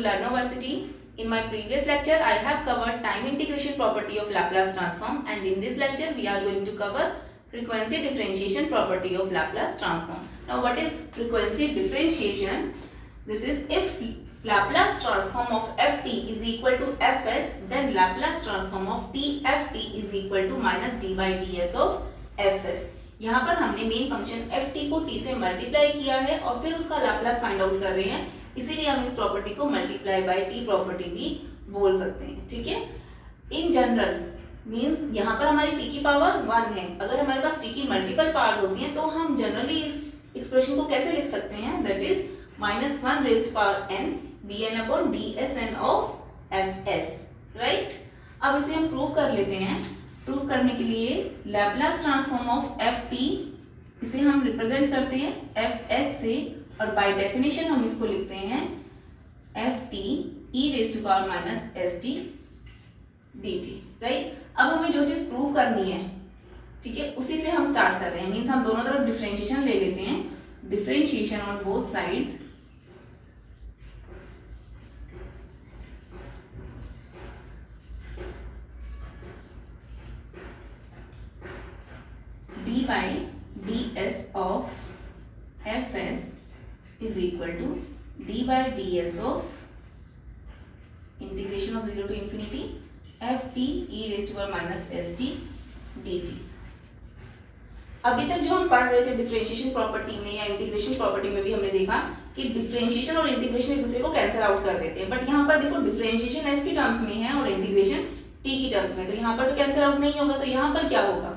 Learnoversity. In my previous lecture, I have covered time integration property of Laplace transform, and in this lecture, we are going to cover frequency differentiation property of Laplace transform. Now, what is frequency differentiation? This is if Laplace transform of ft is equal to fs, then Laplace transform of tft is equal to minus d by ds of fs. यहाँ पर हमने main function ft को t से multiply किया है और फिर उसका लाप्लास फाइंड आउट कर रहे हैं, इसीलिए हम इस प्रॉपर्टी को मल्टीप्लाई बाय t प्रॉपर्टी भी बोल सकते हैं. ठीक है. इन जनरल मींस यहाँ पर हमारी t की पावर 1 है. अगर हमारे पास t की मल्टीपल पावर्स होती हैं तो हम जनरली इस एक्सप्रेशन को कैसे लिख सकते हैं? That is minus 1 raised power n dn upon dsn of fs. Right. अब इसे हम प्रूव कर लेते हैं. प्रूव करने के लिए लैप्लास ट्रांसफॉर्म ऑफ ft इसे हम रिप्रेजेंट करते हैं fs से, और बाय डेफिनेशन हम इसको लिखते हैं ft e raise to power minus st dt. Right. अब हमें जो चीज प्रूव करनी है, ठीक है, उसी से हम स्टार्ट कर रहे हैं. मींस हम दोनों तरफ डिफरेंशिएशन ले लेते हैं. Differentiation on both sides d by ds of fs is equal to d by ds of integration of 0 to infinity ft e raised to power minus st dt. अभी तक जो हम पढ़ रहे थे डिफरेंशिएशन प्रॉपर्टी में या इंटीग्रेशन प्रॉपर्टी में भी हमने देखा कि डिफरेंशिएशन और इंटीग्रेशन एक दूसरे को कैंसिल आउट कर देते हैं, बट यहाँ पर देखो डिफरेंशिएशन s की टर्म्स में है और इंटीग्रेशन t की टर्म्स में, तो यहाँ पर तो कैंसिल आउट नहीं होगा. तो यहाँ पर क्या होगा?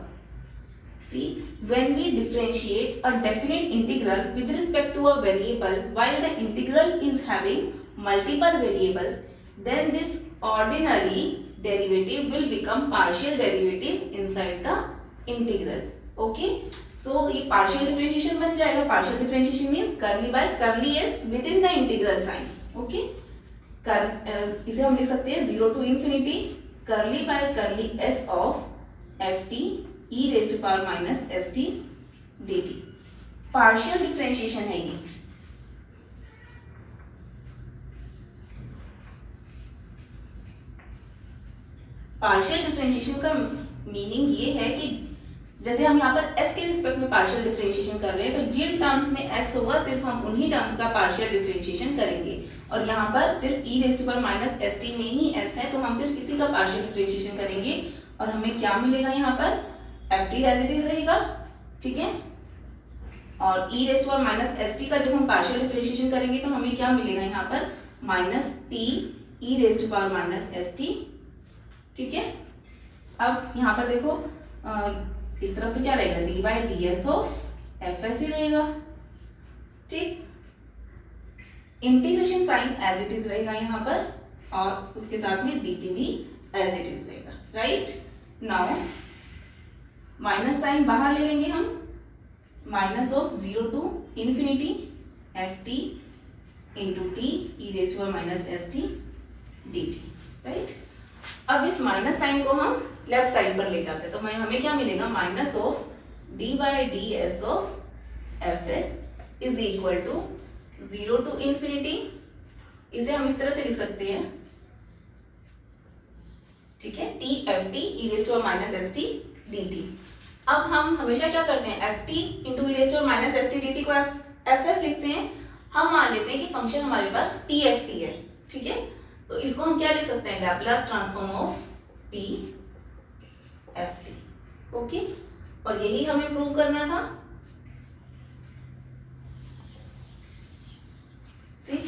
See, when we differentiate a definite integral with respect to a variable while the integral is having multiple variables, then this ordinary derivative will become partial derivative inside the integral. Okay? So, ये partial differentiation बन जाएगा. Partial differentiation means curly by curly s within the integral sign. Okay? इसे हम लिख सकते हैं 0 to infinity curly by curly s of ft e raised to power minus st dt. Partial differentiation है ये. Partial differentiation का meaning ये है कि जैसे हम यहाँ पर s के रिस्पेक्ट में पार्शियल डिफरेंशिएशन कर रहे हैं, तो जिन टर्म्स में s होगा सिर्फ हम उन्हीं टर्म्स का पार्शियल डिफरेंशिएशन करेंगे, और यहाँ पर सिर्फ e raised to power minus st में ही s है, तो हम सिर्फ इसी का पार्शियल डिफरेंशिएशन करेंगे और हमें क्या मिलेगा? यहाँ पर ft एज इट इज रहेगा. ठीक है. और e raise to power minus st का जब हम पार्शियल डिफरेंशिएशन करेंगे तो हमें क्या मिलेगा? यहाँ पर minus t e raise to power minus st. ठीक है. अब यहाँ पर देखो इस तरफ तो क्या रहेगा? d by ds of fs ही रहेगा. ठीक. Integration sign as it is रहेगा यहाँ पर, और उसके साथ में dt भी एज इट इज रहेगा. राइट. नाउ माइनस साइन बाहर ले लेंगे हम. Minus of 0 to infinity ft into t e raise to power minus st dt. Right. अब इस माइनस साइन को हम लेफ्ट साइड पर ले जाते हैं, तो हमें क्या मिलेगा? Minus of d by d s of fs is equal to 0 to infinity. इसे हम इस तरह से लिख सकते हैं. ठीक है. t ft e raise to power minus st dt. अब हम हमेशा क्या करते हैं? ft into e raise to power minus st dt को fs लिखते हैं. हम मान लेते हैं कि फंक्शन हमारे पास tft है. ठीक है. तो इसको हम क्या लिख सकते हैं? Laplace transform of tft. Okay. और यही हमें प्रूव करना था. सिर्फ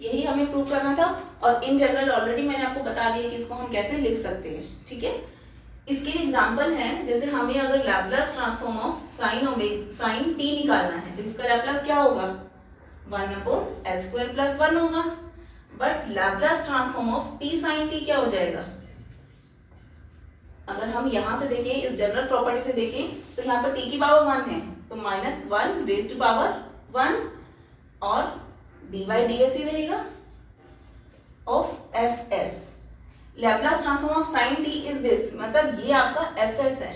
यही हमें प्रूव करना था, और इन जनरल ऑलरेडी मैंने आपको बता दिया कि इसको हम कैसे लिख सकते हैं. ठीक है. इसके लिए एग्जांपल है, जैसे हमें अगर Laplace transform of sine t निकालना है तो इसका लैप्लास क्या होगा? 1 अपॉन s स्क्वायर प्लस 1 होगा. But Laplace transform of t sine t क्या हो जाएगा? अगर हम यहां से देखें, इस जनरल प्रॉपर्टी से देखें, तो यहाँ पर t की पावर 1 है, तो माइनस 1 रेज़ टू पावर 1 और d बाई ds ही रहेगा of fs. Laplace transform of sine t is this, मतलब ये आपका fs है.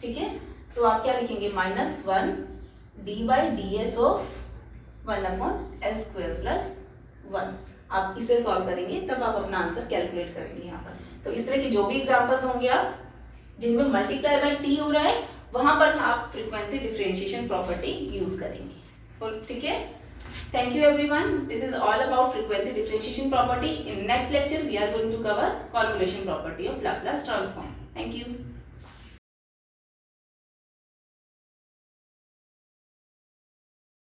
ठीक है. तो आप क्या लिखेंगे? Minus 1 d by ds of 1 upon s square plus 1. आप इसे सॉल्व करेंगे तब आप अपना आंसर कैलकुलेट करेंगे यहाँ पर। तो इस तरह की जो भी एग्जांपल्स होंगे आप जिनमें मल्टीप्लाई बाय टी हो रहा है वहां पर आप फ्रीक्वेंसी डिफरेंशिएशन प्रॉपर्टी यूज करेंगे। और ठीक है, thank you everyone, this is all about frequency differentiation property. In next lecture we are going to cover convolution property of Laplace transform. Thank you.